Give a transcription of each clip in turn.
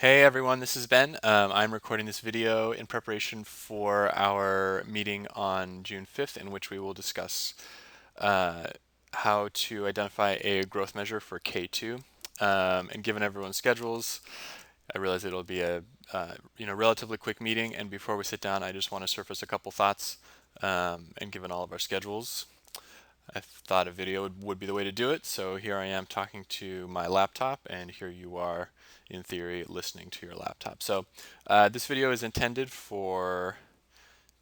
Hey everyone, this is Ben. I'm recording this video in preparation for our meeting on June 5th, in which we will discuss uh, how to identify a growth measure for K2. And given everyone's schedules, I realize it'll be a relatively quick meeting. And before we sit down, I just want to surface a couple thoughts. And given all of our schedules, I thought a video would be the way to do it. So here I am talking to my laptop, and here you are, in theory, listening to your laptop. So this video is intended for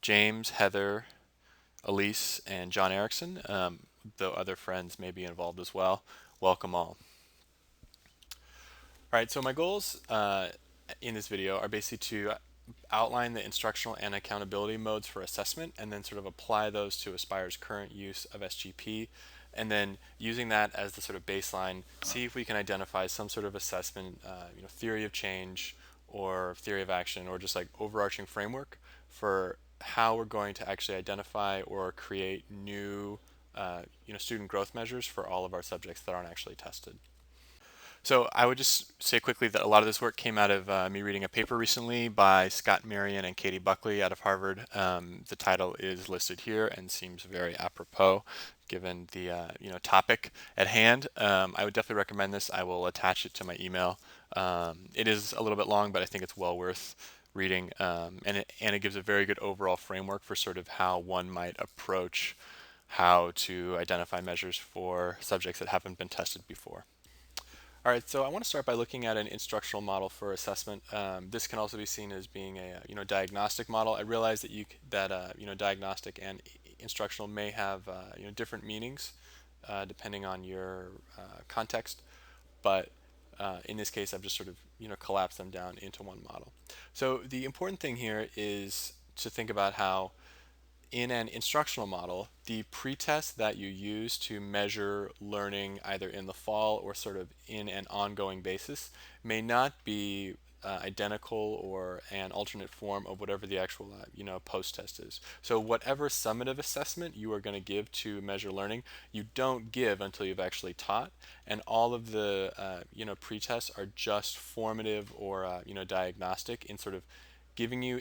James, Heather, Elise, and John Erickson, though other friends may be involved as well. Welcome all. All right, so my goals in this video are basically to outline the instructional and accountability modes for assessment and then sort of apply those to Aspire's current use of SGP, and then using that as the sort of baseline, see if we can identify some sort of assessment, theory of change or theory of action or just like overarching framework for how we're going to actually identify or create new student growth measures for all of our subjects that aren't actually tested. So I would just say quickly that a lot of this work came out of me reading a paper recently by Scott Marion and Katie Buckley out of Harvard. The title is listed here and seems very apropos given the topic at hand. I would definitely recommend this. I will attach it to my email. It is a little bit long, but I think it's well worth reading, and it gives a very good overall framework for sort of how one might approach how to identify measures for subjects that haven't been tested before. All right, so I want to start by looking at an instructional model for assessment. This can also be seen as being a diagnostic model. I realize that diagnostic and instructional may have different meanings depending on your context, but in this case, I've just sort of collapsed them down into one model. So the important thing here is to think about how in an instructional model, the pretest that you use to measure learning either in the fall or sort of in an ongoing basis may not be identical or an alternate form of whatever the actual post test is. So whatever summative assessment you are going to give to measure learning, you don't give until you've actually taught, and all of the pretests are just formative or diagnostic in sort of giving you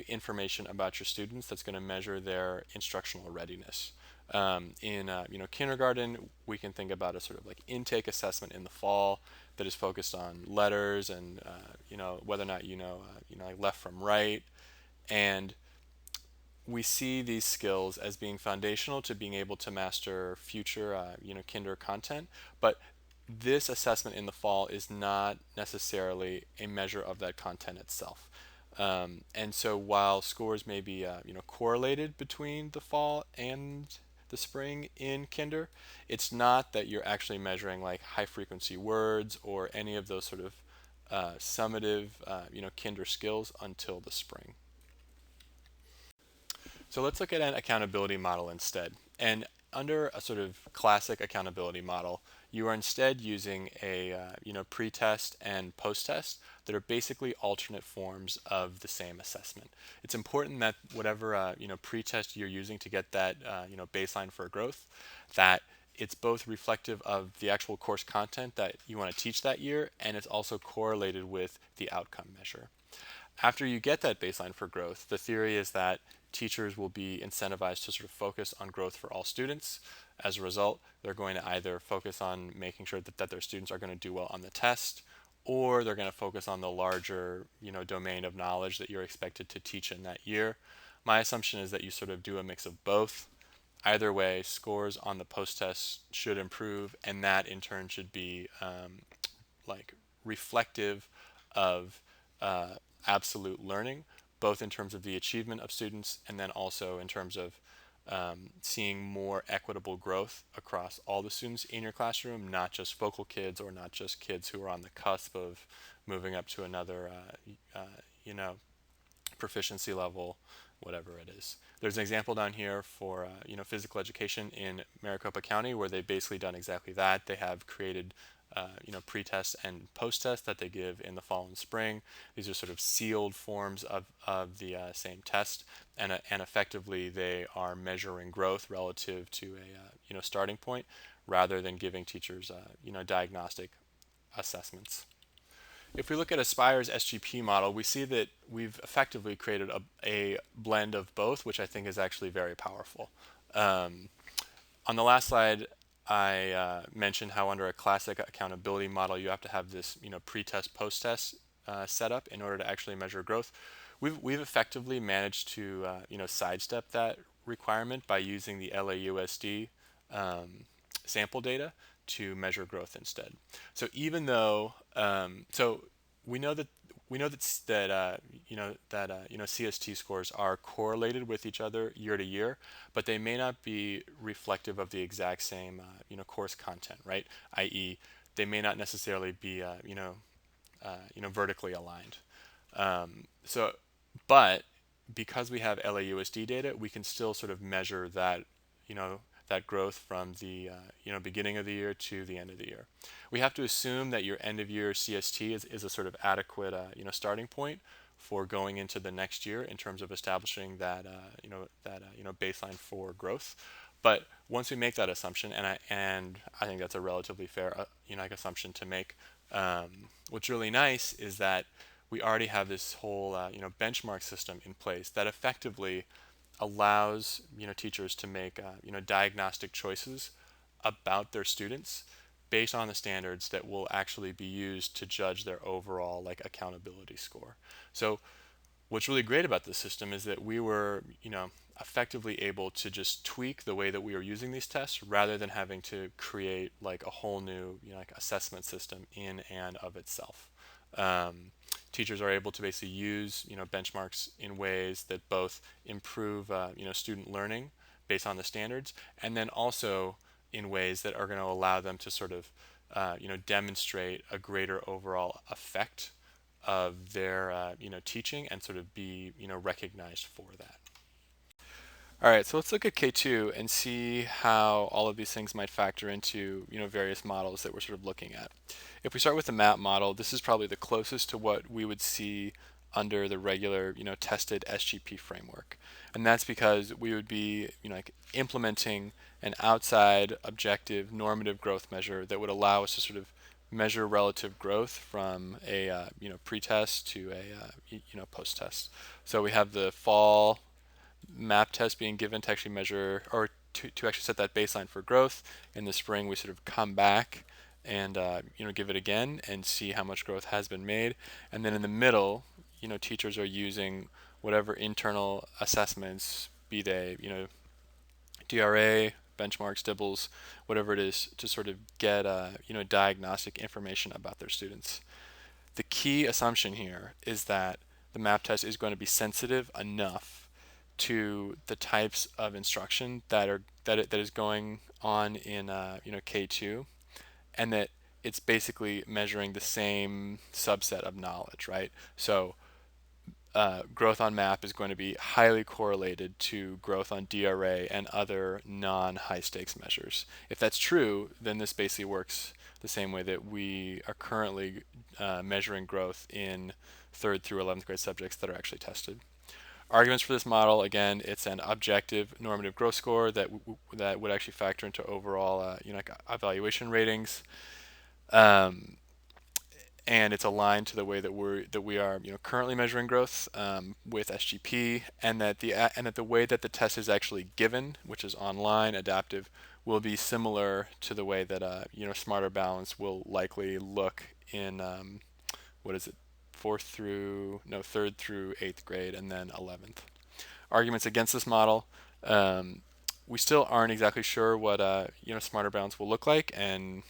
information about your students that's going to measure their instructional readiness. In kindergarten, we can think about a sort of like intake assessment in the fall that is focused on letters and whether or not like left from right, and we see these skills as being foundational to being able to master future kinder content, but this assessment in the fall is not necessarily a measure of that content itself. And so while scores may be correlated between the fall and the spring in kinder, it's not that you're actually measuring like high frequency words or any of those sort of summative kinder skills until the spring. So let's look at an accountability model instead. And under a sort of classic accountability model, you are instead using a pre-test and post-test that are basically alternate forms of the same assessment. It's important that whatever pre-test you're using to get that baseline for growth, that it's both reflective of the actual course content that you want to teach that year, and it's also correlated with the outcome measure. After you get that baseline for growth, the theory is that teachers will be incentivized to sort of focus on growth for all students. As a result, they're going to either focus on making sure that their students are going to do well on the test, or they're going to focus on the larger domain of knowledge that you're expected to teach in that year. My assumption is that you sort of do a mix of both. Either way, scores on the post test should improve, and that in turn should be like reflective of absolute learning, both in terms of the achievement of students and then also in terms of seeing more equitable growth across all the students in your classroom, not just focal kids or not just kids who are on the cusp of moving up to another, proficiency level, whatever it is. There's an example down here for physical education in Maricopa County where they've basically done exactly that. They have created pre-test and post-test that they give in the fall and spring. These are sort of sealed forms of the same test, and effectively they are measuring growth relative to a starting point rather than giving teachers diagnostic assessments. if we look at Aspire's SGP model, we see that we've effectively created a blend of both, which I think is actually very powerful. Um, on the last slide, I mentioned how under a classic accountability model, you have to have this, pre-test, post-test setup in order to actually measure growth. We've effectively managed to, sidestep that requirement by using the LAUSD sample data to measure growth instead. So even though, we know that CST scores are correlated with each other year to year, but they may not be reflective of the exact same course content, right? I.e., they may not necessarily be vertically aligned. So, but because we have LAUSD data, we can still sort of measure that, that growth from the beginning of the year to the end of the year. We have to assume that your end of year CST is a sort of adequate starting point for going into the next year in terms of establishing that baseline for growth. But once we make that assumption, and I think that's a relatively fair assumption to make, what's really nice is that we already have this whole benchmark system in place that effectively allows teachers to make diagnostic choices about their students based on the standards that will actually be used to judge their overall accountability score. So what's really great about this system is that we were effectively able to just tweak the way that we were using these tests rather than having to create a whole new assessment system in and of itself. Teachers are able to basically use benchmarks in ways that both improve student learning based on the standards, and then also in ways that are going to allow them to sort of demonstrate a greater overall effect of their teaching and sort of be recognized for that. All right, so let's look at K2 and see how all of these things might factor into various models that we're sort of looking at. If we start with the MAP model, this is probably the closest to what we would see under the regular tested SGP framework, and that's because we would be implementing an outside objective normative growth measure that would allow us to sort of measure relative growth from a pre-test to a post-test. So we have the fall map test being given to actually measure or to actually set that baseline for growth. In the spring, we sort of come back and give it again and see how much growth has been made. And then in the middle, teachers are using whatever internal assessments, be they DRA, benchmarks, DIBELS, whatever it is, to sort of get diagnostic information about their students. The key assumption here is that the map test is going to be sensitive enough to the types of instruction that is going on in K2, and that it's basically measuring the same subset of knowledge, right? So growth on MAP is going to be highly correlated to growth on DRA and other non-high stakes measures. If that's true, then this basically works the same way that we are currently measuring growth in 3rd through 11th grade subjects that are actually tested. Arguments for this model, again, it's an objective normative growth score that would actually factor into overall evaluation ratings. And it's aligned to the way that we are currently measuring growth with SGP, and that the way that the test is actually given, which is online, adaptive, will be similar to the way that Smarter Balance will likely look in what is it, 3rd through 8th grade, and then 11th. Arguments against this model. We still aren't exactly sure what Smarter Balance will look like, and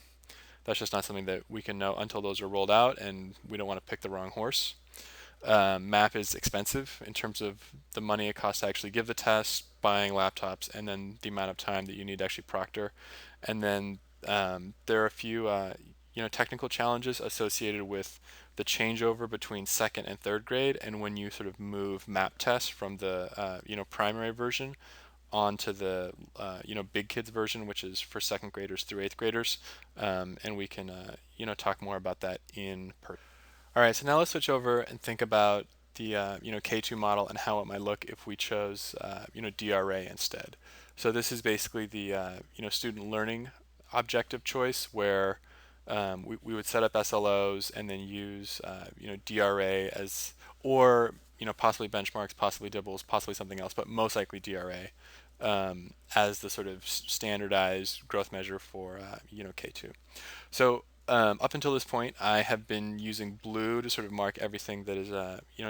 that's just not something that we can know until those are rolled out, and we don't want to pick the wrong horse. MAP is expensive in terms of the money it costs to actually give the test, buying laptops, and then the amount of time that you need to actually proctor. And then there are a few technical challenges associated with the changeover between 2nd and 3rd grade, and when you sort of move MAP tests from the primary version onto the Big Kids version, which is for 2nd graders through 8th graders, and we can talk more about that in person. All right, so now let's switch over and think about the K2 model and how it might look if we chose DRA instead. So this is basically the student learning objective choice, where we would set up SLOs and then use DRA as, or possibly benchmarks, possibly dibbles, possibly something else, but most likely DRA as the sort of standardized growth measure for K2. So up until this point, I have been using blue to sort of mark everything that is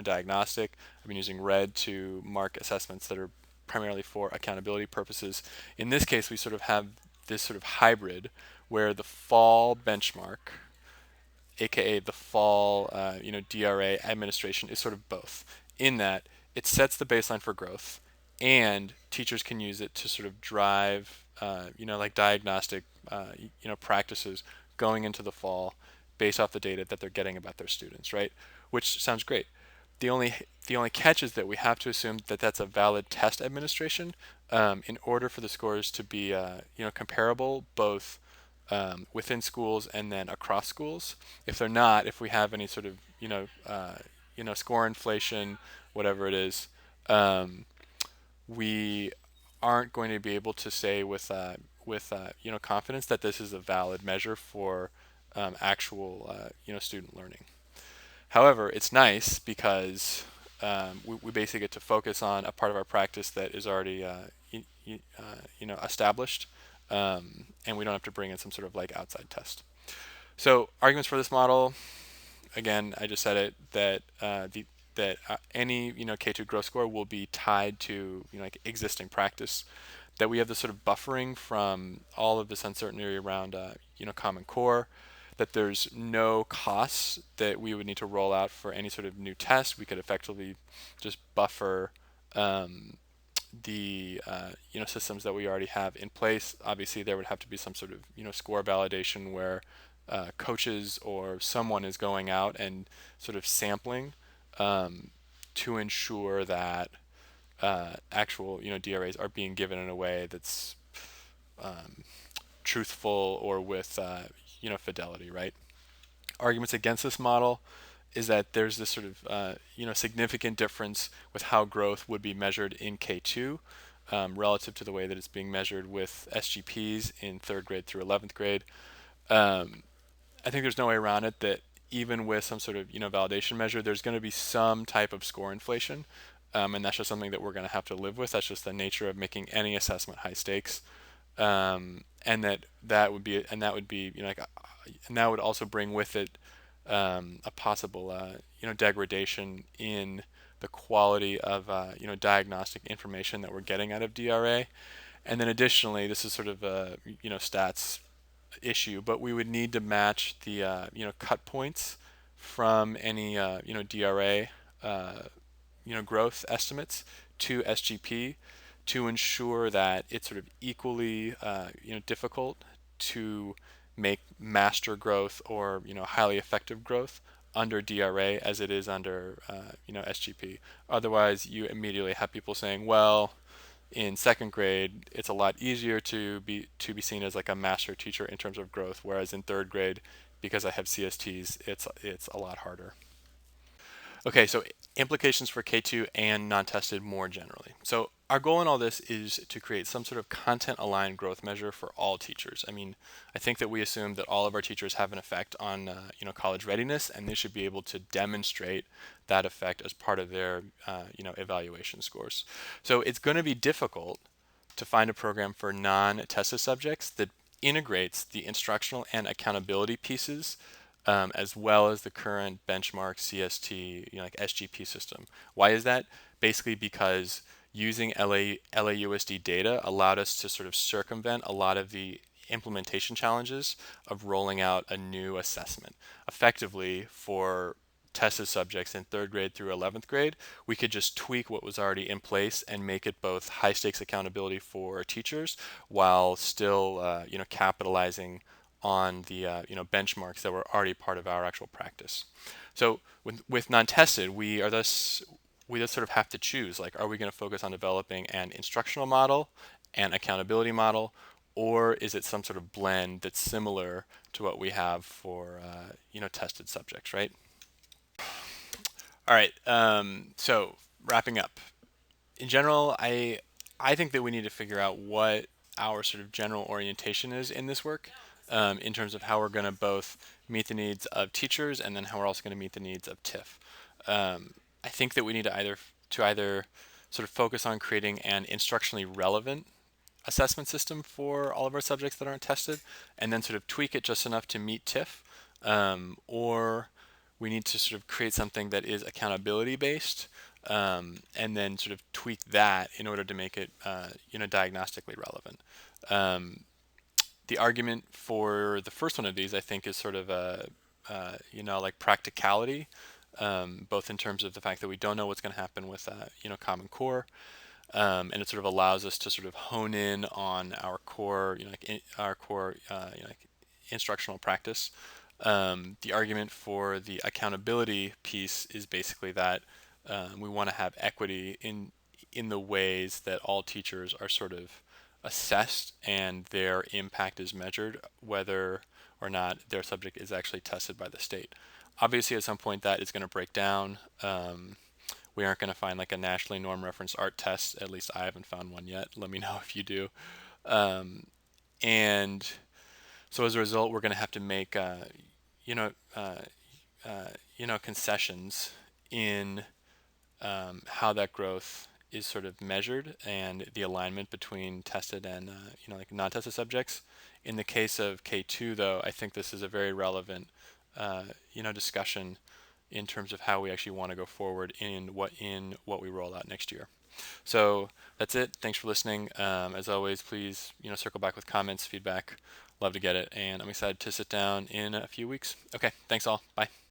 diagnostic. I've been using red to mark assessments that are primarily for accountability purposes. In this case, we sort of have this sort of hybrid where the fall benchmark, aka the fall DRA administration, is sort of both. In that it sets the baseline for growth, and teachers can use it to sort of drive like diagnostic practices going into the fall based off the data that they're getting about their students, right? Which sounds great. The only catch is that we have to assume that that's a valid test administration in order for the scores to be comparable both within schools and then across schools. If they're not, if we have any sort of score inflation, whatever it is, we aren't going to be able to say with confidence that this is a valid measure for actual student learning. However, it's nice because we basically get to focus on a part of our practice that is already established, and we don't have to bring in some sort of like outside test. So arguments for this model, again, I just said it that any K2 growth score will be tied to like existing practice. That we have this sort of buffering from all of this uncertainty around Common Core. That there's no costs that we would need to roll out for any sort of new test. We could effectively just buffer the systems that we already have in place. Obviously, there would have to be some sort of score validation where coaches or someone is going out and sort of sampling to ensure that actual DRAs are being given in a way that's truthful or with fidelity, right? Arguments against this model is that there's this sort of significant difference with how growth would be measured in K2 relative to the way that it's being measured with SGPs in 3rd grade through 11th grade. I think there's no way around it that even with some sort of validation measure, there's going to be some type of score inflation, and that's just something that we're going to have to live with. That's just the nature of making any assessment high stakes, and that would be and that would also bring with it a possible degradation in the quality of diagnostic information that we're getting out of DRA. And then additionally, this is sort of a stats issue, but we would need to match the cut points from any DRA growth estimates to SGP to ensure that it's sort of equally difficult to make master growth or highly effective growth under DRA as it is under SGP. Otherwise, you immediately have people saying, well, in 2nd grade, it's a lot easier to be seen as like a master teacher in terms of growth, whereas in 3rd grade, because I have CSTs, it's a lot harder. Okay, so implications for K2 and non-tested more generally. So our goal in all this is to create some sort of content-aligned growth measure for all teachers. I mean, I think that we assume that all of our teachers have an effect on college readiness, and they should be able to demonstrate that effect as part of their evaluation scores. So it's going to be difficult to find a program for non-tested subjects that integrates the instructional and accountability pieces as well as the current benchmark CST, like SGP system. Why is that? Basically because using LAUSD data allowed us to sort of circumvent a lot of the implementation challenges of rolling out a new assessment. Effectively, for tested subjects in 3rd grade through 11th grade, we could just tweak what was already in place and make it both high stakes accountability for teachers while still capitalizing on the benchmarks that were already part of our actual practice. So with non-tested, we just sort of have to choose, like, are we going to focus on developing an instructional model, an accountability model, or is it some sort of blend that's similar to what we have for tested subjects, right? All right. So wrapping up, in general, I think that we need to figure out what our sort of general orientation is in this work. in terms of how we're going to both meet the needs of teachers and then how we're also going to meet the needs of TIFF. I think that we need to either sort of focus on creating an instructionally relevant assessment system for all of our subjects that aren't tested, and then sort of tweak it just enough to meet TIFF, or we need to sort of create something that is accountability based, and then sort of tweak that in order to make it, diagnostically relevant. The argument for the first one of these, I think, is sort of like practicality, both in terms of the fact that we don't know what's going to happen with, Common Core, and it sort of allows us to sort of hone in on our core, like instructional practice. The argument for the accountability piece is basically that we want to have equity in the ways that all teachers are sort of assessed and their impact is measured, whether or not their subject is actually tested by the state. Obviously, at some point that is going to break down. We aren't going to find like a nationally norm referenced art test. At least I haven't found one yet. Let me know if you do. And so as a result, we're going to have to make, you know, uh, concessions in how that growth is sort of measured and the alignment between tested and like non-tested subjects. In the case of K2, though, I think this is a very relevant discussion in terms of how we actually want to go forward in what we roll out next year. So that's it. Thanks for listening. As always, please circle back with comments, feedback. Love to get it, and I'm excited to sit down in a few weeks. Okay, thanks all. Bye.